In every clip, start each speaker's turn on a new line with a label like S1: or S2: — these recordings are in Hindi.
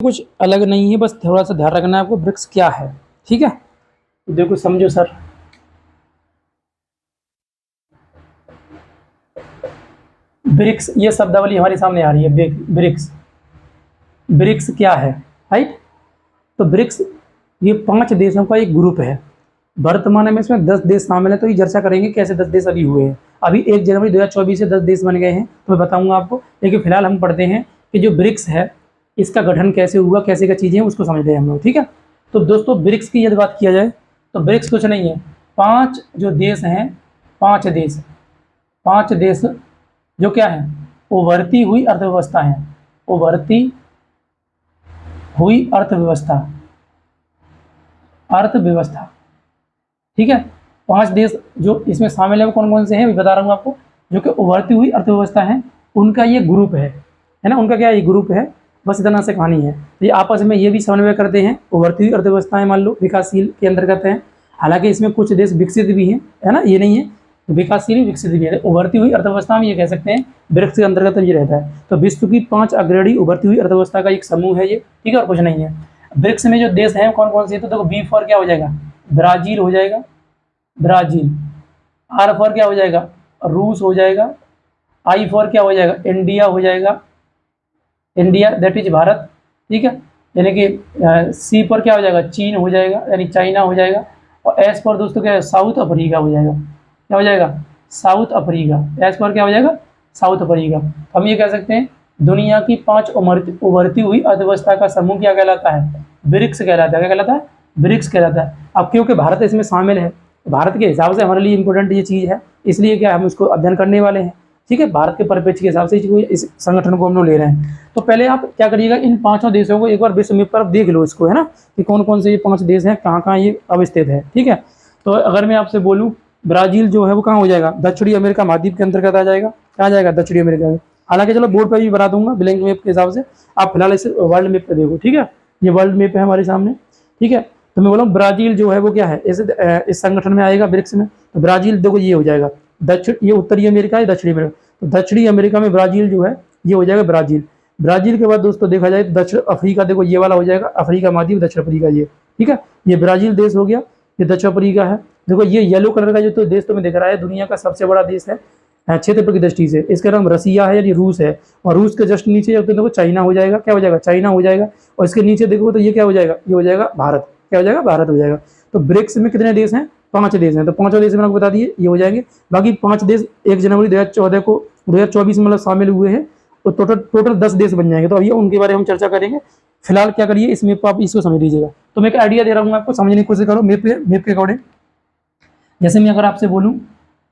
S1: कुछ अलग नहीं है, बस थोड़ा सा ध्यान रखना है आपको ब्रिक्स क्या है। ठीक है, तो देखो समझो सर, ब्रिक्स ये शब्दावली हमारे सामने आ रही है। ब्रिक्स, ब्रिक्स क्या है, राइट। तो ब्रिक्स ये 5 देशों का एक ग्रुप है। वर्तमान में इसमें 10 देश शामिल है। तो ये चर्चा करेंगे कैसे 10 देश अभी हुए हैं। अभी 1 जनवरी 2024 से 10 देश बन गए हैं, तो मैं बताऊंगा आपको। लेकिन फिलहाल हम पढ़ते हैं कि जो ब्रिक्स है इसका गठन कैसे हुआ, कैसे क्या चीज़ें हैं उसको समझ रहे हैं हम लोग। ठीक है, तो दोस्तों ब्रिक्स की यदि बात किया जाए तो ब्रिक्स कुछ नहीं है, 5 जो देश हैं, 5 देश जो क्या है, उभरती हुई अर्थव्यवस्था है, उभरती हुई अर्थव्यवस्था। ठीक है, 5 देश जो इसमें शामिल है वो कौन कौन से हैं अभी बता रहा हूँ आपको। जो कि उभरती हुई अर्थव्यवस्था है, उनका ये ग्रुप है ना, उनका क्या ये ग्रुप है। बस इतना से कहानी है। ये आपस में ये भी समन्वय करते हैं। उभरती हुई अर्थव्यवस्थाएं मान लो विकासशील के अंतर्गत हैं। हालांकि इसमें कुछ देश विकसित भी हैं, है ना, ये नहीं है विकासशील विकसित भी है। उभरती हुई अर्थव्यवस्था में ये कह सकते हैं ब्रिक्स के अंतर्गत ये रहता है। तो विश्व की 5 अग्रणी उभरती हुई अर्थव्यवस्था का एक समूह है ये। ठीक है, और कुछ नहीं है। ब्रिक्स में जो देश हैं कौन कौन से, तो देखो बी फॉर क्या हो जाएगा, ब्राजील हो जाएगा, ब्राजील। आर फॉर क्या हो जाएगा, रूस हो जाएगा। आई फॉर क्या हो जाएगा, इंडिया हो जाएगा, इंडिया दैट इज भारत। ठीक है, यानी कि सी पर क्या हो जाएगा, चीन हो जाएगा, यानी चाइना हो जाएगा। और एस पर दोस्तों क्या है, साउथ अफ्रीका हो जाएगा। क्या हो जाएगा, साउथ अफ्रीका। एस पर क्या हो जाएगा, साउथ अफ्रीका। हम ये कह सकते हैं दुनिया की 5 उभरती हुई अर्थव्यवस्था का समूह क्या कहलाता है, ब्रिक्स कहलाता है। क्या कहलाता है, ब्रिक्स कहलाता है। अब क्योंकि भारत इसमें शामिल है, भारत के हिसाब से हमारे लिए इंपॉर्टेंट ये चीज़ है, इसलिए क्या हम इसको अध्ययन करने वाले हैं। ठीक है, भारत के परिप्रेक्ष्य के हिसाब से इस संगठन को हम लोग ले रहे हैं। तो पहले आप क्या करिएगा, इन 5 देशों को एक बार विश्व मैप पर देख लो इसको, है ना, कि कौन कौन से ये 5 देश हैं, कहाँ कहाँ ये अवस्थित है। ठीक है, तो अगर मैं आपसे बोलूँ ब्राज़ील जो है वो कहाँ हो जाएगा, दक्षिणी अमेरिका महाद्वीप के अंतर्गत आ जाएगा। क्या आ जाएगा, दक्षिणी अमेरिका में। हालांकि चलो बोर्ड पर भी बना दूंगा ब्लैंक मैप के हिसाब से, आप फिलहाल इसे वर्ल्ड मैप पे देखो। ठीक है, ये वर्ल्ड मैप है हमारे सामने। ठीक है, तो मैं बोला ब्राज़ील जो है वो क्या है, इस संगठन में आएगा ब्रिक्स में। तो ब्राज़ील देखो ये हो जाएगा ये उत्तरी अमेरिका है, दक्षिणी अमेरिका। तो दक्षिणी अमेरिका में ब्राज़ील जो है ये हो जाएगा ब्राज़ील। ब्राज़ील के बाद दोस्तों देखा जाए तो दक्षिण अफ्रीका, देखो ये वाला हो जाएगा अफ्रीका महाद्वीप, दक्षिण अफ्रीका ये। ठीक है, ये ब्राज़ील देश हो गया, ये दक्षिण अफ्रीका है। देखो ये येलो कलर का जो तो देश तुम्हें दिख रहा है, दुनिया का सबसे बड़ा देश है क्षेत्रफल की दृष्टि से, इसका नाम रसिया है यानी रूस है। और रूस के जस्ट नीचे जब देखो चाइना हो जाएगा। क्या हो जाएगा, चाइना हो जाएगा। और इसके नीचे देखो तो ये क्या हो जाएगा, ये हो जाएगा भारत। क्या हो जाएगा, भारत हो जाएगा। तो ब्रिक्स में कितने देश हैं, 5 देश हैं। तो 5 देश मैंने आपको बता दिए, ये हो जाएंगे। बाकी 5 देश 1 जनवरी 2014 को 2024 में मतलब शामिल हुए हैं। तो टोटल 10 देश बन जाएंगे। तो अभी उनके बारे में हम चर्चा करेंगे। फिलहाल क्या करिए, इस मैप को आप इसको समझ लीजिएगा। तो मैं एक आइडिया दे रहा हूँ आपको, समझने की कोशिश करो मैप के अकॉर्डिंग। जैसे मैं अगर आपसे बोलूँ,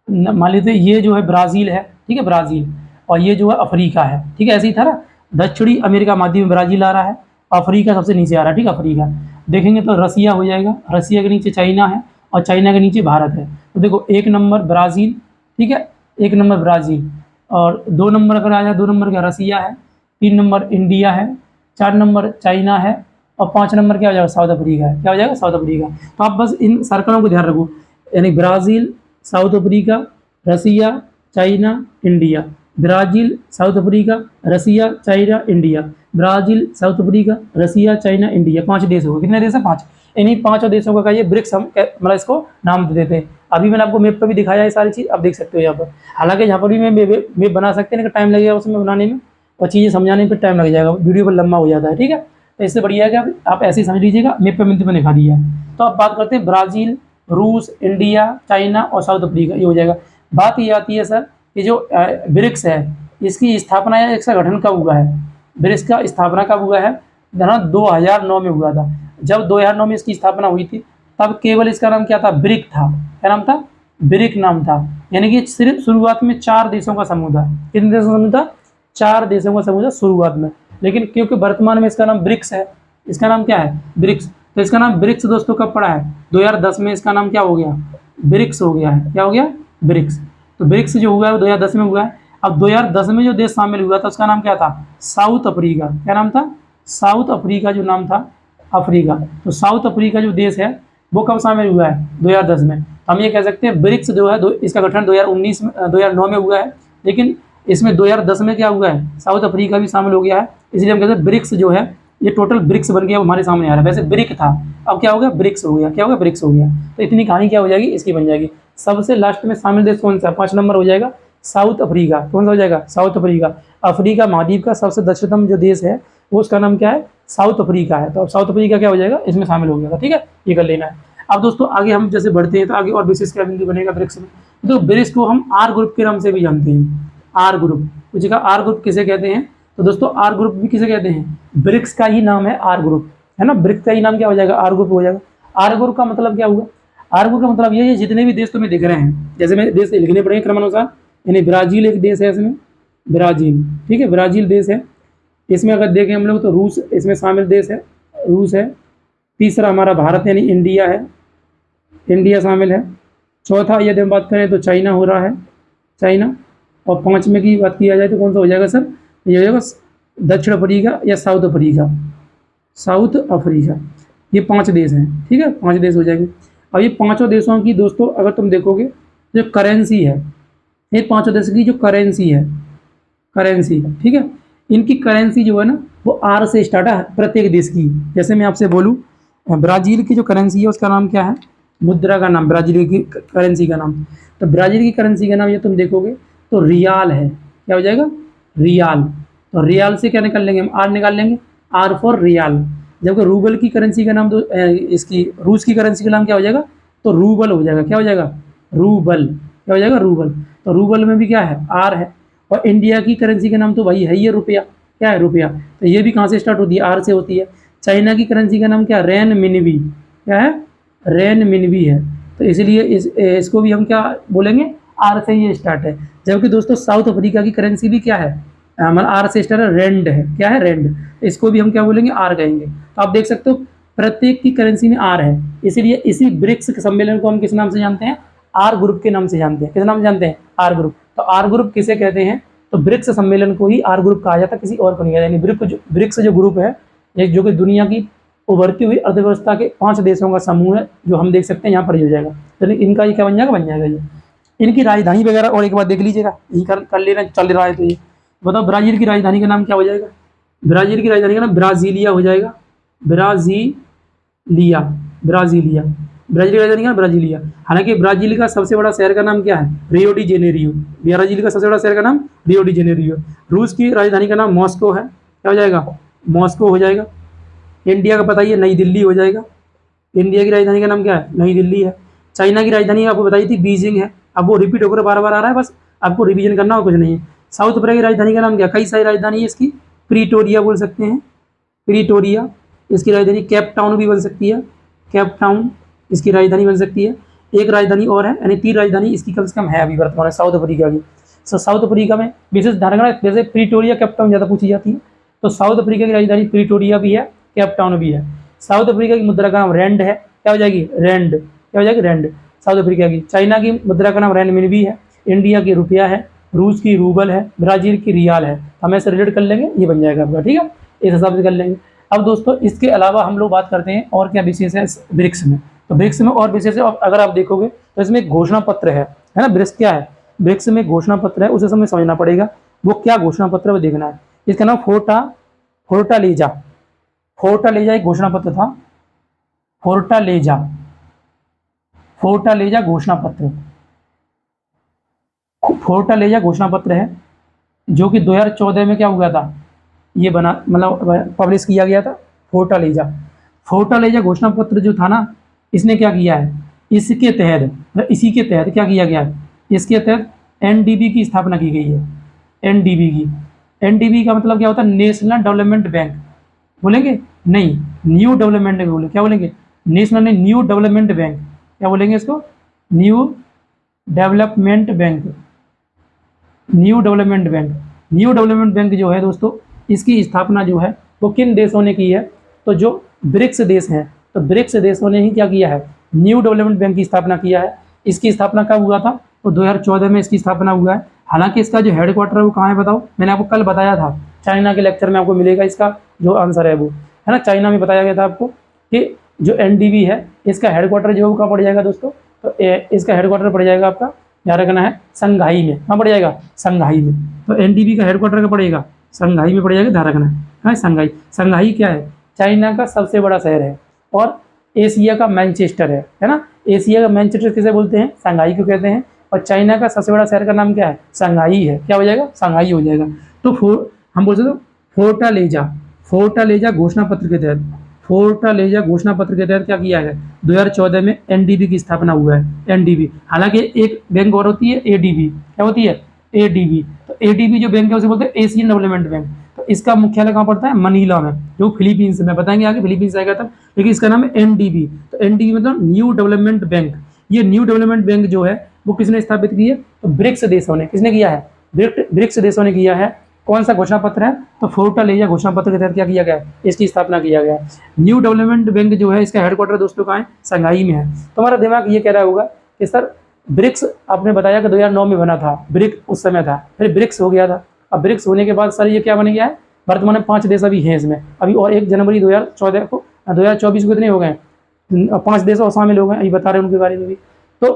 S1: मान लीजिए ये जो है ब्राज़ील है, ठीक है, ब्राज़ील, और ये जो है अफ्रीका है। ठीक है, ऐसे ही था ना, दक्षिणी अमेरिका महाद्वीप में ब्राज़ील आ रहा है, अफ्रीका सबसे नीचे आ रहा है। ठीक है, अफ्रीका देखेंगे तो रसिया हो जाएगा, रसिया के नीचे चाइना है, और चाइना के नीचे भारत है। तो देखो 1 नंबर ब्राज़ील, ठीक है, 1 नंबर ब्राज़ील, और 2 नंबर अगर आ जाए, 2 नंबर का रसिया है, 3 नंबर इंडिया है, 4 नंबर चाइना है, और 5 नंबर क्या हो जाएगा, साउथ अफ्रीका है। क्या हो जाएगा, साउथ अफ्रीका। तो आप बस इन सर्कलों को ध्यान रखो, यानी Brazil, South Africa, Russia, China, India. Brazil, South Africa, Russia, China, India. Brazil, South Africa, Russia, China, India. 5 देश हो गए। कितने देश हैं, 5। इन्हीं 5 देशों का ये ब्रिक्स हम मतलब इसको नाम दे देते हैं। अभी मैंने आपको मैप पर भी दिखाया है सारी चीज़, आप देख सकते हो यहाँ पर। हालांकि यहाँ पर भी मैं मैप बना सकते हैं, लेकिन टाइम लगेगा उसमें बनाने में, और चीज़ें समझाने पर टाइम लग जाएगा, वीडियो पर लंबा हो जाता है। ठीक है, तो इससे बढ़िया है कि आप ऐसे ही समझ लीजिएगा, मैप पर मैंने दिखा दिया है। तो अब बात करते हैं ब्राज़ील, रूस, इंडिया, चाइना और साउथ अफ्रीका, ये हो जाएगा। बात ये आती है सर कि जो ब्रिक्स है इसकी स्थापना या इसका गठन कब हुआ है, ब्रिक्स का स्थापना कब हुआ है, जहाँ 2009 में हुआ था। जब 2009 में इसकी स्थापना हुई थी तब केवल इसका नाम क्या था, ब्रिक था। क्या नाम था, ब्रिक नाम था। यानी कि सिर्फ शुरुआत में 4 देशों का समूह था। कितने देशों का समूह था, 4 देशों का समूह था शुरुआत में। लेकिन क्योंकि वर्तमान में इसका नाम ब्रिक्स है, इसका नाम क्या है, ब्रिक्स। तो इसका नाम ब्रिक्स दोस्तों कब पड़ा है, 2010 में इसका नाम क्या हो गया, ब्रिक्स हो गया है। क्या हो गया, ब्रिक्स। तो ब्रिक्स जो हुआ है वो 2010 में हुआ है। अब 2010 में जो देश शामिल हुआ था उसका नाम क्या था, साउथ अफ्रीका। क्या नाम था, साउथ अफ्रीका जो नाम था, अफ्रीका। तो साउथ अफ्रीका जो देश है वो कब शामिल हुआ है, 2010 में। हम ये कह सकते हैं ब्रिक्स जो है इसका गठन 2009 में हुआ है, लेकिन इसमें 2010 में क्या हुआ है, साउथ अफ्रीका भी शामिल हो गया है। इसलिए हम कहते हैं ब्रिक्स जो है ये टोटल ब्रिक्स बन गया, हमारे सामने आ रहा है। वैसे ब्रिक था, अब क्या हो गया, ब्रिक्स हो गया। क्या हो गया, ब्रिक्स हो गया। तो इतनी कहानी क्या हो जाएगी, इसकी बन जाएगी। सबसे लास्ट में शामिल देश कौन सा, 5 नंबर हो जाएगा साउथ अफ्रीका। कौन सा हो जाएगा, साउथ अफ्रीका। अफ्रीका महाद्वीप का सबसे दक्षिणतम जो देश है वो उसका नाम क्या है, साउथ अफ्रीका है। तो अब साउथ अफ्रीका क्या हो जाएगा, इसमें शामिल हो गया। ठीक है, ये कर लेना है। अब दोस्तों आगे हम जैसे बढ़ते हैं तो आगे और विशेष क्या बिंदु बनेगा ब्रिक्स में। तो ब्रिक्स को हम आर ग्रुप के नाम से भी जानते हैं। आर ग्रुप, कुछ का आर ग्रुप किसे कहते हैं, तो दोस्तों आर ग्रुप भी किसे कहते हैं, ब्रिक्स का ही नाम है आर ग्रुप, है ना। ब्रिक्स का ही नाम क्या हो जाएगा, आर ग्रुप हो जाएगा। आर ग्रुप का मतलब क्या हुआ, आर ग्रुप का मतलब ये है जितने भी देश तुम्हें दिख रहे हैं, जैसे मैं देश लिखने पड़ेंगे क्रमानुसार, यानी ब्राजील एक देश है इसमें, ब्राजील, ठीक है, ब्राजील देश है। इसमें अगर देखें हम लोग तो रूस इसमें शामिल देश है, रूस है। तीसरा हमारा भारत यानी इंडिया है, इंडिया शामिल है। चौथा यदि हम बात करें तो चाइना हो रहा है, चाइना। और 5वें की बात किया जाए तो कौन सा हो जाएगा सर, ये हो जाएगा दक्षिण अफ्रीका या साउथ अफ्रीका, साउथ अफ्रीका। ये 5 देश हैं, ठीक है, 5 देश हो जाएंगे। अब ये 5 देशों की दोस्तों अगर तुम देखोगे जो करेंसी है, ये 5 देश की जो करेंसी है, करेंसी, ठीक है, इनकी करेंसी जो है ना वो आर से स्टार्ट है प्रत्येक देश की। जैसे मैं आपसे बोलूँ ब्राज़ील की जो करेंसी है उसका नाम क्या है, मुद्रा का नाम, ब्राज़ील की करेंसी का नाम। तो ब्राज़ील की करेंसी का नाम ये तुम देखोगे तो रियाल है। क्या हो जाएगा, रियाल। तो रियाल से क्या निकाल लेंगे हम, आर निकाल लेंगे, आर फॉर रियाल। जबकि रूबल की करेंसी का नाम तो इसकी रूस की करेंसी का नाम क्या हो जाएगा, तो रूबल हो जाएगा। क्या हो जाएगा, रूबल। क्या हो जाएगा, रूबल। तो रूबल में भी क्या है, आर है। और इंडिया की करेंसी का नाम तो वही है, ये रुपया। क्या है, रुपया। तो ये भी कहाँ से स्टार्ट होती है, आर से होती है। चाइना की करेंसी का नाम क्या, रेन मिनवी। क्या है, रेन मिनवी है। तो इसलिए इसको भी हम क्या बोलेंगे, आर से ये स्टार्ट है। जबकि दोस्तों साउथ अफ्रीका की करेंसी भी क्या है, हमारा आर से स्टार्ट है, रेंड है। क्या है, रेंड। इसको भी हम क्या बोलेंगे, आर कहेंगे। तो आप देख सकते हो प्रत्येक की करेंसी में आर है। इसीलिए इसी ब्रिक्स सम्मेलन को हम किस नाम से जानते हैं, आर ग्रुप के नाम से जानते हैं। किस नाम से जानते हैं, आर ग्रुप। तो आर ग्रुप किसे कहते हैं, तो ब्रिक्स सम्मेलन को ही आर ग्रुप कहा जाता है, किसी और को नहीं कहता। यानी ब्रिक्स जो ग्रुप है ये जो कि दुनिया की उभरती हुई अर्थव्यवस्था के 5 देशों का समूह है, जो हम देख सकते हैं यहाँ पर हो जाएगा। तो इनका ये क्या बन जाएगा, बन जाएगा ये। इनकी राजधानी वगैरह और एक बार देख लीजिएगा, यही कर लेना चल रहा है। तो ये बताओ ब्राज़ील की राजधानी का नाम क्या हो जाएगा, ब्राज़ील की राजधानी का नाम ब्राज़ीलिया हो जाएगा, ब्राज़ीलिया, ब्राज़ीलिया। ब्राज़ील की राजधानी का नाम ब्राज़ीलिया। हालांकि ब्राज़ील का सबसे बड़ा शहर का नाम क्या है, रियो डी जेनेरियो। ब्राज़ील का सबसे बड़ा शहर का नाम रियो डी जेनेरियो। रूस की राजधानी का नाम मॉस्को है। क्या हो जाएगा, मॉस्को हो जाएगा। इंडिया का बताइए, नई दिल्ली हो जाएगा। इंडिया की राजधानी का नाम क्या है, नई दिल्ली है। चाइना की राजधानी आपको बताई थी बीजिंग है। अब वो रिपीट होकर बार बार आ रहा है, बस आपको रिवीजन करना और कुछ नहीं है। साउथ अफ्रीका की राजधानी का नाम क्या, कई सारी राजधानी है इसकी, प्रीटोरिया बोल सकते हैं, प्रीटोरिया। इसकी राजधानी केप टाउन भी बन सकती है, केप टाउन इसकी राजधानी बन सकती है। एक राजधानी और है, यानी 3 राजधानी इसकी कम से कम है अभी वर्तमान में साउथ अफ्रीका की। सो साउथ अफ्रीका में विशेष ध्यान रखना, जैसे प्रीटोरिया केप टाउन ज़्यादा पूछी जाती है, तो साउथ अफ्रीका की राजधानी प्रीटोरिया भी है, केप टाउन भी है। साउथ अफ्रीका की मुद्रा का नाम रैंड है। क्या हो जाएगी, रैंड। क्या हो जाएगी, रैंड, साउथ अफ्रीका की। चाइना की मुद्रा का नाम रैन मिनवी है। इंडिया की रुपया है। रूस की रूबल है। ब्राज़ील की रियाल है। हम ऐसे रिलेट कर लेंगे, ये बन जाएगा आपका, ठीक है, इस हिसाब से कर लेंगे। अब दोस्तों इसके अलावा हम लोग बात करते हैं और क्या विशेष है ब्रिक्स में। तो ब्रिक्स में और विशेष है, अगर आप देखोगे तो इसमें एक घोषणा पत्र है ना। ब्रिक्स क्या है, ब्रिक्स में घोषणा पत्र है, उसे हमें समझना पड़ेगा वो क्या घोषणा पत्र है, वो देखना है। इसका नाम फोर्टालेजा, फोर्टालेजा एक घोषणा पत्र था, फोर्टालेजा, फोर्टालेजा घोषणा पत्र, फोर्टालेजा घोषणा पत्र है, जो कि 2014 में क्या हुआ था, ये बना मतलब पब्लिश किया गया था। फोर्टालेजा, फोर्टालेजा घोषणा पत्र जो था ना, इसने क्या किया है, इसके तहत, इसी के तहत क्या किया गया है, इसके तहत एनडीबी की स्थापना की गई है। एनडीबी की, एनडीबी का मतलब क्या होता है, नेशनल डेवलपमेंट बैंक बोलेंगे, नहीं न्यू डेवलपमेंट बैंक बोले, क्या बोलेंगे, नेशनल नहीं, न्यू डेवलपमेंट बैंक, क्या बोलेंगे इसको, new development bank, new development bank. New development bank जो है दोस्तों, इसकी स्थापना जो है वो किन देशों ने की है, तो जो ब्रिक्स देश हैं, तो ब्रिक्स देशों ने ही क्या किया है, न्यू डेवलपमेंट बैंक की स्थापना किया है। इसकी स्थापना कब हुआ था, तो 2014 में इसकी स्थापना हुआ है। हालांकि इसका जो हेडक्वार्टर है वो कहाँ है बताओ, मैंने आपको कल बताया था, चाइना के लेक्चर में आपको मिलेगा इसका जो आंसर है वो, है ना। चाइना में बताया गया था आपको कि जो एनडीबी है इसका हेडक्वार्टर जो है वो कहाँ पड़ जाएगा दोस्तों, तो इसका हेडक्वार्टर पड़ जाएगा आपका, याद रखना है, संघाई में। कहाँ पड़ जाएगा, संघाई में। तो एनडीबी का हेडक्वार्टर का पड़ेगा, संघाई में पड़ जाएगा, ध्यान रखना है हाँ, संघाई। संघाई क्या है? चाइना का सबसे बड़ा शहर है और एशिया का मैनचेस्टर है ना। एशिया का मैनचेस्टर किसे बोलते हैं? संघाई को कहते हैं। और चाइना का सबसे बड़ा शहर का नाम क्या है? संघाई है। क्या हो जाएगा? संघाई हो जाएगा। तो हम बोल सकते फोर्टालेजा, फोर्टालेजा घोषणा पत्र के तहत, फोर्टालेजा घोषणा पत्र के तहत क्या किया है? 2014 में एनडीबी की स्थापना हुआ है। एनडीबी, हालांकि एक बैंक और होती है एडीबी। क्या होती है? एडीबी। तो एडीबी जो बैंक है उसे बोलते हैं एशियन डेवलपमेंट बैंक। तो इसका मुख्यालय कहाँ पड़ता है? मनीला में, जो फिलीपींस में। बताएंगे आगे फिलीपींस आएगा तब, लेकिन इसका नाम है एनडीबी। तो एनडीबी मतलब न्यू डेवलपमेंट बैंक। ये न्यू डेवलपमेंट बैंक जो है वो किसने स्थापित की है? तो ब्रिक्स देशों ने। किसने किया है? ब्रिक्स देशों ने किया है। कौन सा घोषणा पत्र है? तो फोर्टालेजा घोषणा पत्र के तहत क्या किया गया? इसकी स्थापना किया गया। न्यू डेवलपमेंट बैंक जो है इसका हेडक्वार्टर दोस्तों कहाँ है? संघाई में है। तो हमारा दिमाग ये कह रहा होगा कि सर ब्रिक्स आपने बताया कि 2009 में बना था, ब्रिक उस समय था, फिर ब्रिक्स हो गया था। अब ब्रिक्स होने के बाद सर ये क्या बन गया है? वर्तमान में 5 देश अभी हैं इसमें अभी, और 1 जनवरी 2024 को कितने हो गए? 5 देश और शामिल हो गए, अभी बता रहे हैं उनके बारे में भी। तो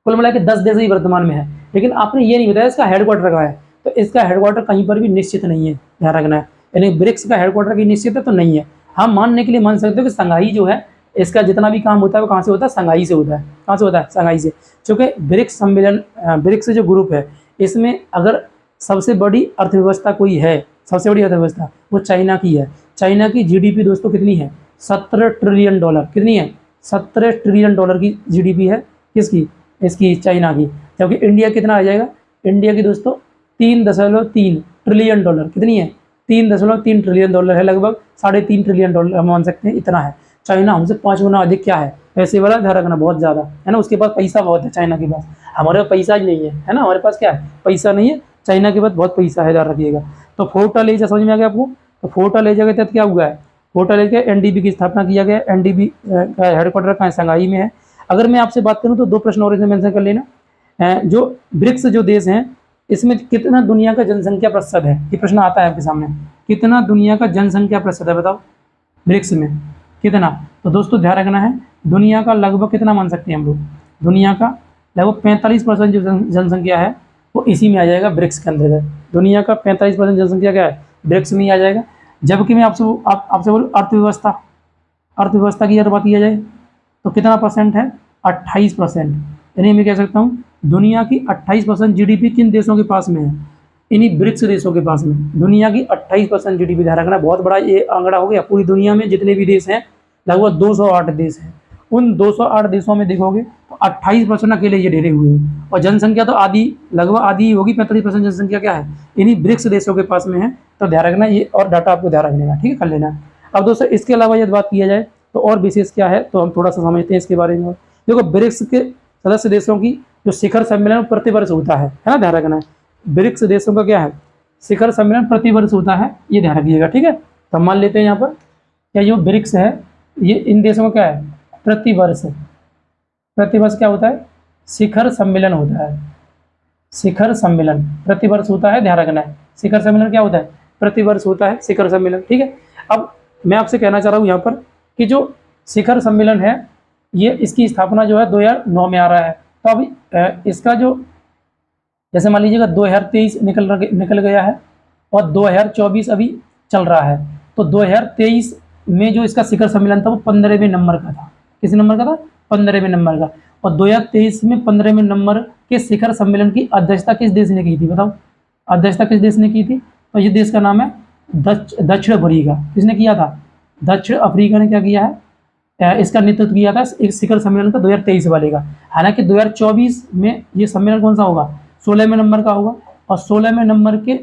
S1: कुल मिला के 10 देश ही वर्तमान में है। लेकिन आपने ये नहीं बताया इसका हेडक्वार्टर कहाँ है। तो इसका हेडक्वार्टर कहीं पर भी निश्चित नहीं है, ध्यान रखना है। यानी ब्रिक्स का हेडक्वार्टर की निश्चित है तो नहीं है। हम मानने के लिए मान सकते हो कि संघाई जो है इसका जितना भी काम होता है वो कहाँ से होता है? संघाई से होता है। कहाँ से होता है? संघाई से। क्योंकि ब्रिक्स सम्मेलन, ब्रिक्स जो ग्रुप है इसमें अगर सबसे बड़ी अर्थव्यवस्था कोई है, सबसे बड़ी अर्थव्यवस्था वो चाइना की है। चाइना की जीडीपी दोस्तों कितनी है? 17 ट्रिलियन डॉलर। कितनी है? 17 ट्रिलियन डॉलर की जीडीपी है। किसकी? इसकी, चाइना की। जबकि इंडिया कितना आ जाएगा? इंडिया की दोस्तों 3.3 ट्रिलियन डॉलर। कितनी है? 3.3 ट्रिलियन डॉलर है, लगभग 3.5 ट्रिलियन डॉलर हम मान सकते हैं, इतना है। चाइना हमसे 5 गुना अधिक क्या है? पैसे वाला, ध्यान रखना, बहुत ज़्यादा है ना। उसके पास पैसा बहुत है चाइना के पास, हमारे पास पैसा ही नहीं है ना। हमारे पास क्या है? पैसा नहीं है। चाइना के पास बहुत पैसा है, ध्यान रखिएगा। तो फोर्टालेजा समझ में आ गया आपको? तो फोर्टालेजा के तहत क्या हुआ है? फोर्टालेजा एनडीबी की स्थापना किया गया। एनडीबी का हेडक्वार्टर कहाँ है? संघाई में है। अगर मैं आपसे बात करूँ तो 2 प्रश्न और इसमें मेंशन कर लेना। जो ब्रिक्स जो देश हैं इसमें कितना दुनिया का जनसंख्या प्रतिशत है? ये प्रश्न आता है आपके सामने। कितना दुनिया का जनसंख्या प्रतिशत है बताओ ब्रिक्स में? कितना? तो दोस्तों ध्यान रखना है, दुनिया का लगभग कितना मान सकते हैं हम लोग? दुनिया का लगभग 45% जो जनसंख्या है वो इसी में आ जाएगा, ब्रिक्स के अंतर्गत। दुनिया का 45% जनसंख्या क्या है? ब्रिक्स में ही आ जाएगा। जबकि मैं आपसे बोलूँ अर्थव्यवस्था, अर्थव्यवस्था की अगर बात किया जाए तो कितना परसेंट है? 28%। यानी मैं कह सकता हूँ दुनिया की 28% जीडीपी किन देशों के पास में है? इन्हीं ब्रिक्स देशों के पास में। दुनिया की 28% जीडीपी, ध्यान रखना, बहुत बड़ा ये आंकड़ा हो गया। पूरी दुनिया में जितने भी देश हैं लगभग 208 देश हैं। उन 208 देशों में देखोगे तो 28% अकेले ये ढेरे हुए हैं। और जनसंख्या तो आधी, लगभग आधी होगी, 45% जनसंख्या क्या है? इन्हीं ब्रिक्स देशों के पास में है। तो ध्यान रखना ये, और डाटा आपको ध्यान रखने का, ठीक है, कर लेना। अब दोस्तों इसके अलावा यदि बात किया जाए तो और विशेष क्या है तो हम थोड़ा सा समझते हैं इसके बारे में। देखो ब्रिक्स के सदस्य देशों की जो शिखर सम्मेलन प्रतिवर्ष होता है ना, ध्यान रखना है। ब्रिक्स देशों का क्या है? शिखर सम्मेलन प्रतिवर्ष होता है, ये ध्यान रखिएगा, ठीक है। तो मान लेते हैं यहाँ पर क्या जो ब्रिक्स है ये इन देशों में क्या है? प्रतिवर्ष। प्रतिवर्ष क्या होता है? शिखर सम्मेलन होता है। शिखर सम्मेलन प्रतिवर्ष होता है, ध्यान रखना है। शिखर सम्मेलन क्या होता है? प्रतिवर्ष होता है शिखर सम्मेलन, ठीक है। अब मैं आपसे कहना चाह रहा हूँ यहाँ पर कि जो शिखर सम्मेलन है ये, इसकी स्थापना जो है 2009 में आ रहा है। तो अभी इसका जो, जैसे मान लीजिएगा 2023 निकल गया है और 2024 अभी चल रहा है। तो 2023 में जो इसका शिखर सम्मेलन था वो 15वें नंबर का था। किस नंबर का था? 15वें नंबर का। और 2023 में 15वें नंबर के शिखर सम्मेलन की अध्यक्षता किस देश ने की थी बताओ? अध्यक्षता किस देश ने की थी? तो ये देश का नाम है दक्षिण अफ्रीका। किसने किया था? दक्षिण अफ्रीका ने क्या किया है? इसका नेतृत्व किया था इस शिखर सम्मेलन का 2023 वाले का। हालांकि 2024 में ये सम्मेलन कौन सा होगा? 16वें नंबर का होगा। और 16वें नंबर के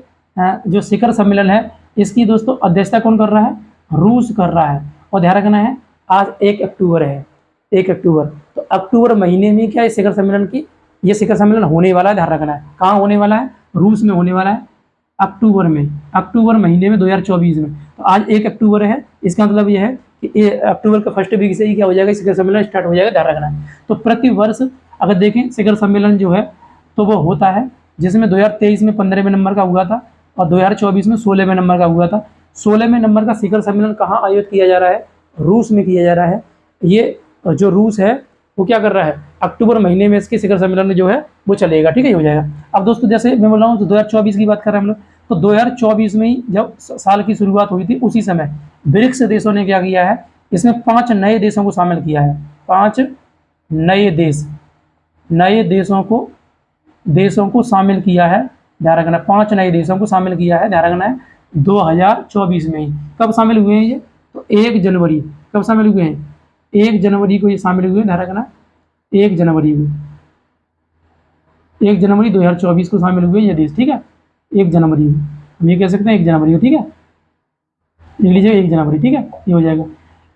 S1: जो शिखर सम्मेलन है इसकी दोस्तों अध्यक्षता कौन कर रहा है? रूस कर रहा है। और ध्यान रखना है आज 1 अक्टूबर है, 1 अक्टूबर। तो अक्टूबर महीने में क्या है शिखर सम्मेलन की, ये शिखर सम्मेलन होने वाला है, ध्यान रखना है। कहाँ होने वाला है? रूस में होने वाला है, अक्टूबर में, अक्टूबर महीने में 2024 में। तो आज 1 अक्टूबर है, इसका मतलब ये है कि ये अक्टूबर का फर्स्ट वीक से ही क्या हो जाएगा? शिखर सम्मेलन स्टार्ट हो जाएगा, ध्यान रखना है। तो प्रति वर्ष अगर देखें शिखर सम्मेलन जो है तो वो होता है, जिसमें 2023 में 15वें नंबर का हुआ था और 2024 में 16वें नंबर का हुआ था। 16वें नंबर का शिखर सम्मेलन कहाँ आयोजित किया जा रहा है? रूस में किया जा रहा है। ये जो रूस है वो क्या कर रहा है? अक्टूबर महीने में इसके शिखर सम्मेलन जो है वो चलेगा, ठीक है, हो जाएगा। अब दोस्तों जैसे मैं बोल रहा हूँ तो 2024 की बात कर रहे हैं हम लोग, तो 2024 में ही जब साल की शुरुआत हुई थी उसी समय ब्रिक्स देशों ने क्या किया है, इसमें 5 नए देशों को शामिल किया है। 5 नए देशों को शामिल किया है, ध्यान रखना, 5 नए देशों को शामिल किया है, ध्यान रखना है 2024 में ही। कब शामिल हुए हैं ये, तो 1 जनवरी, कब शामिल हुए हैं, 1 जनवरी को ये शामिल हुए, ध्यान रखना 1 जनवरी को, 1 जनवरी 2024 को शामिल हुए ये देश, ठीक है, 1 जनवरी को हम ये कह सकते हैं 1 जनवरी को, ठीक है, लिख लीजिए 1 जनवरी, ठीक है, ये हो जाएगा।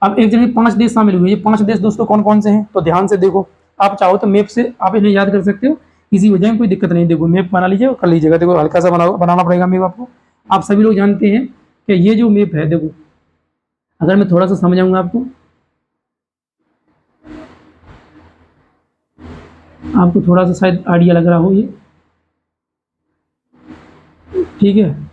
S1: अब 1 जनवरी 5 देश शामिल हुए, ये 5 देश दोस्तों कौन कौन से हैं, तो ध्यान से देखो, आप चाहो तो मैप से आप इन्हें याद कर सकते हो, इजी हो जाए, कोई दिक्कत नहीं। देखो मैप बना लीजिए और कर लीजिएगा, देखो हल्का सा बनाना पड़ेगा मैप आपको। आप सभी लोग जानते हैं कि ये जो मैप है, देखो अगर मैं थोड़ा सा समझाऊंगा आपको थोड़ा सा शायद आइडिया लग रहा हो ये, ठीक है।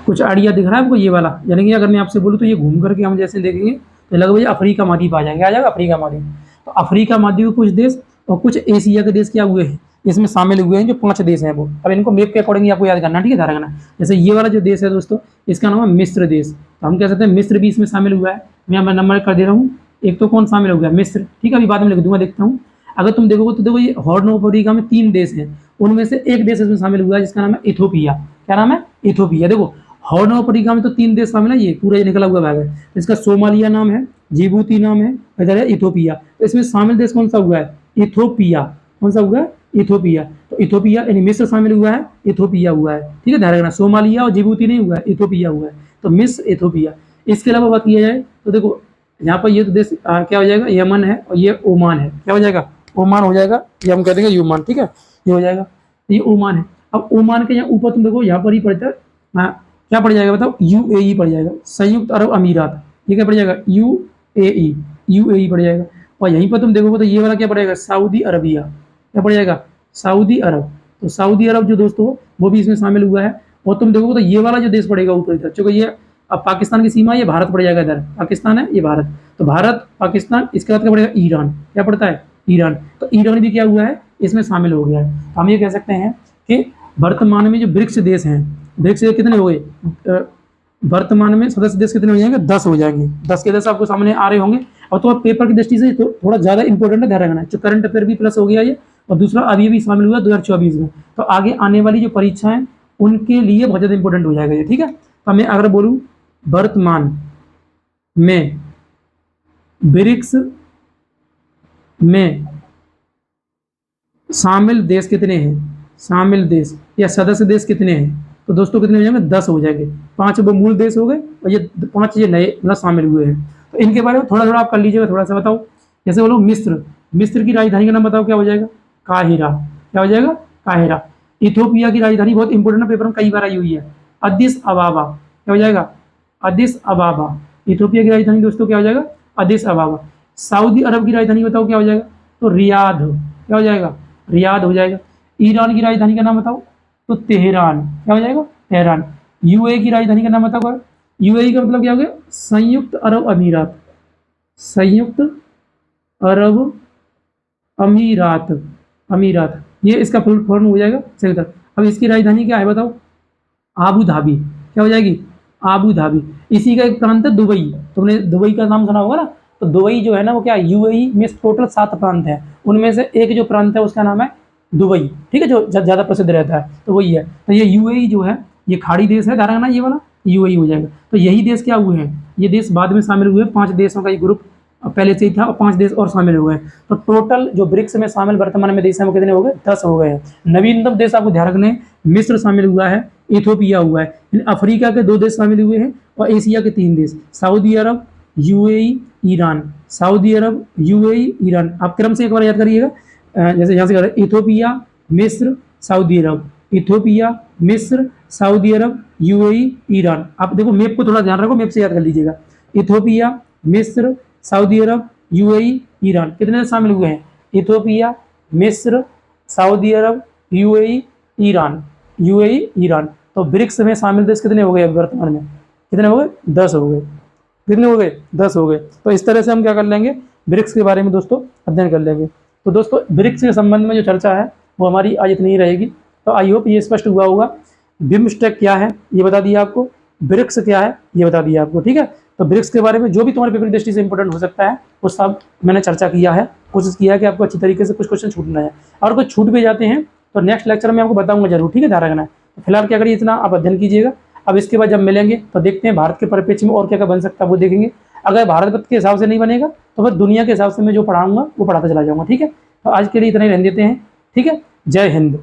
S1: कुछ आइडिया दिख रहा है आपको ये वाला, यानी कि अगर मैं आपसे बोलूँ तो ये घूम करके हम जैसे देखेंगे तो लगभग अफ्रीका महाद्वीप आ जाएंगे, आ जाएगा अफ्रीका महाद्वीप। तो अफ्रीका महाद्वीप कुछ देश और कुछ एशिया के देश क्या हुए हैं, इसमें शामिल हुए हैं, जो 5 देश हैं वो। अब इनको मैप के अकॉर्डिंग आपको याद करना, ठीक है, ध्यान रखना। जैसे ये वाला जो देश है दोस्तों, इसका नाम है मिस्र देश, तो हम कह सकते हैं मिस्र भी इसमें शामिल हुआ है। मैं नंबर कर दे रहा हूँ, एक तो कौन शामिल हो गया, मिस्र, ठीक है, अभी बाद में लिख दूंगा, देखता हूँ। अगर तुम देखोगे तो देखो ये हॉर्न ऑफ अफ्रीका में 3 देश हैं, उनमें से एक देश इसमें शामिल हुआ है जिसका नाम है इथोपिया। क्या नाम है, इथोपिया। देखो हॉर्न ऑफ अफ्रीका में तो 3 देश शामिल है, ये पूरा ये निकला हुआ भाग है। इसका सोमालिया नाम है, जिबूती नाम है, इधर है इथोपिया। तो इसमें शामिल देश कौन सा हुआ है, इथोपिया। कौन सा हुआ है, इथोपिया। तो इथोपिया यानी मिस्र शामिल हुआ है, इथोपिया हुआ है, ठीक है, ध्यान रखना। सोमालिया और जिबूती नहीं हुआ है, इथोपिया हुआ है। तो मिस्र, इथोपिया। इसके अलावा बात किया जाए तो देखो यहाँ पर ये तो देश क्या हो जाएगा, यमन है और ये ओमान है। क्या हो जाएगा, ओमान हो जाएगा, ये हम कह देंगे यूमान, ठीक है, ये हो जाएगा, ये ओमान है। अब ओमान के यहाँ ऊपर तुम देखो यहाँ पर ही पड़ता है, क्या पड़ जाएगा बताओ, यूएई पड़ जाएगा, संयुक्त अरब अमीरात। ये क्या पड़ जाएगा, यूएई पड़ जाएगा। और यहीं पर तुम देखोगे तो ये वाला क्या पड़ेगा, सऊदी अरबिया। क्या पड़ जाएगा, सऊदी अरब। तो सऊदी अरब जो दोस्तों वो भी इसमें शामिल हुआ है। और तुम देखोगे तो ये वाला जो देश पड़ेगा ऊपर इधर, चूंकि ये अब पाकिस्तान की सीमा, ये भारत पड़ जाएगा, इधर पाकिस्तान है, ये भारत। तो भारत, पाकिस्तान, इसके बाद क्या पड़ेगा, ईरान। क्या पड़ता है, ईरान। तो ईरान भी क्या हुआ है, इसमें शामिल हो गया है। तो हम ये कह सकते हैं कि वर्तमान में जो ब्रिक्स देश हैं, ब्रिक्स देश कितने हो गए, वर्तमान में सदस्य देश कितने हो जाएंगे, 10 हो जाएंगे। 10 के 10 आपको सामने आ रहे होंगे। और तो पेपर की दृष्टि से तो थोड़ा ज़्यादा इंपॉर्टेंट है, ध्यान रखना है। जो करंट अफेयर भी प्लस हो गया ये, और दूसरा अभी भी शामिल हुआ 2024 में। तो आगे आने वाली जो परीक्षा है उनके लिए बहुत ज़्यादा इंपॉर्टेंट हो जाएगा ये, ठीक है। तो मैं अगर बोलूँ वर्तमान में ब्रिक्स में शामिल देश कितने हैं, शामिल देश या सदस्य देश कितने हैं, तो दोस्तों कितने हो जाएंगे, 10 हो जाएंगे। 5 वो मूल देश हो गए और ये 5 ये नए मतलब शामिल हुए हैं। तो इनके बारे में थोड़ा थोड़ा आप कर लीजिएगा, थोड़ा सा बताओ। जैसे बोलो मिस्र, मिस्र की राजधानी का नाम बताओ, क्या हो जाएगा, काहिरा। क्या हो जाएगा, काहिरा। इथोपिया की राजधानी बहुत इंपॉर्टेंट है, पेपर में कई बार आई हुई है, अदिस अबाबा। क्या हो जाएगा, अदिस अबाबा। इथोपिया की राजधानी दोस्तों क्या हो जाएगा, अदिस अबाबा। सऊदी अरब की राजधानी बताओ क्या हो जाएगा, तो रियाद। क्या हो जाएगा, रियाद हो जाएगा। ईरान की राजधानी का नाम बताओ, तो तेहरान। क्या हो जाएगा, तेहरान। यूएई की राजधानी का नाम बताओ, यूएई का मतलब क्या हो गया, संयुक्त अरब अमीरात। संयुक्त अरब अमीरात, अमीरात, ये इसका फुल फॉर्म हो जाएगा, सही उत्तर। अब इसकी राजधानी क्या है बताओ, आबू धाबी। क्या हो जाएगी, आबू धाबी। इसी का एक प्रांत है दुबई, तुमने दुबई का नाम सुना होगा ना। तो दुबई जो है ना वो क्या, यूएई में टोटल 7 प्रांत है, उनमें से एक जो प्रांत है उसका नाम है दुबई, ठीक है, जो ज़्यादा प्रसिद्ध रहता है, तो वही है। तो ये यूएई जो है ये खाड़ी देश है, ध्यान रखना, ये वाला यूएई हो जाएगा। तो यही देश क्या हुए हैं, ये देश बाद में शामिल हुए, 5 देशों का ये ग्रुप पहले से ही था और 5 देश और शामिल हुए हैं। तो टोटल जो ब्रिक्स में शामिल वर्तमान में देश हैं वो कितने हो गए, 10 हो गए हैं। नवीनतम देश आपको ध्यान रखने, मिस्र शामिल हुआ है, इथोपिया हुआ है, अफ्रीका के 2 देश शामिल हुए हैं और एशिया के 3 देश, सऊदी अरब, यूएई, ईरान। सऊदी अरब, यूएई, ईरान। आप क्रम से एक बार याद करिएगा, जैसे यहाँ से कर रहे हैं, इथोपिया, मिस्र, सऊदी अरब, इथोपिया, मिस्र, सऊदी अरब, यूएई, ईरान। आप देखो मैप को थोड़ा ध्यान रखो, मैप से याद कर लीजिएगा। इथोपिया, मिस्र, सऊदी अरब, यूएई, ईरान। कितने देश शामिल हुए हैं, इथोपिया, मिस्र, सऊदी अरब, यूएई, ईरान, यूएई, ईरान। तो ब्रिक्स में शामिल देश कितने हो गए वर्तमान में, कितने हो गए, 10 हो गए। कितने हो गए, 10 हो गए। तो इस तरह से हम क्या कर लेंगे, ब्रिक्स के बारे में दोस्तों अध्ययन कर लेंगे। तो दोस्तों ब्रिक्स के संबंध में जो चर्चा है वो हमारी आज इतनी ही रहेगी। तो आई होप ये स्पष्ट हुआ होगा। बिम्स्टेक क्या है ये बता दिया आपको, ब्रिक्स क्या है ये बता दिया आपको, ठीक है। तो ब्रिक्स के बारे में जो भी तुम्हारे पेपर की दृष्टि से इंपॉर्टेंट हो सकता है वो सब मैंने चर्चा किया है, कोशिश किया है कि आपको अच्छी तरीके से कुछ क्वेश्चन छूटना है, और कुछ छूट भी जाते हैं तो नेक्स्ट लेक्चर में आपको बताऊंगा जरूर, ठीक है, ध्यान रखना है। तो फिलहाल क्या करिए, इतना आप अध्ययन कीजिएगा। अब इसके बाद जब मिलेंगे तो देखते हैं भारत के परिप्रेक्ष्य में और क्या क्या बन सकता है वो देखेंगे। अगर भारत के हिसाब से नहीं बनेगा तो फिर दुनिया के हिसाब से मैं जो पढ़ाऊंगा वो पढ़ाता चला जाऊंगा, ठीक है। तो आज के लिए इतना ही रहने देते हैं, ठीक है। जय हिंद।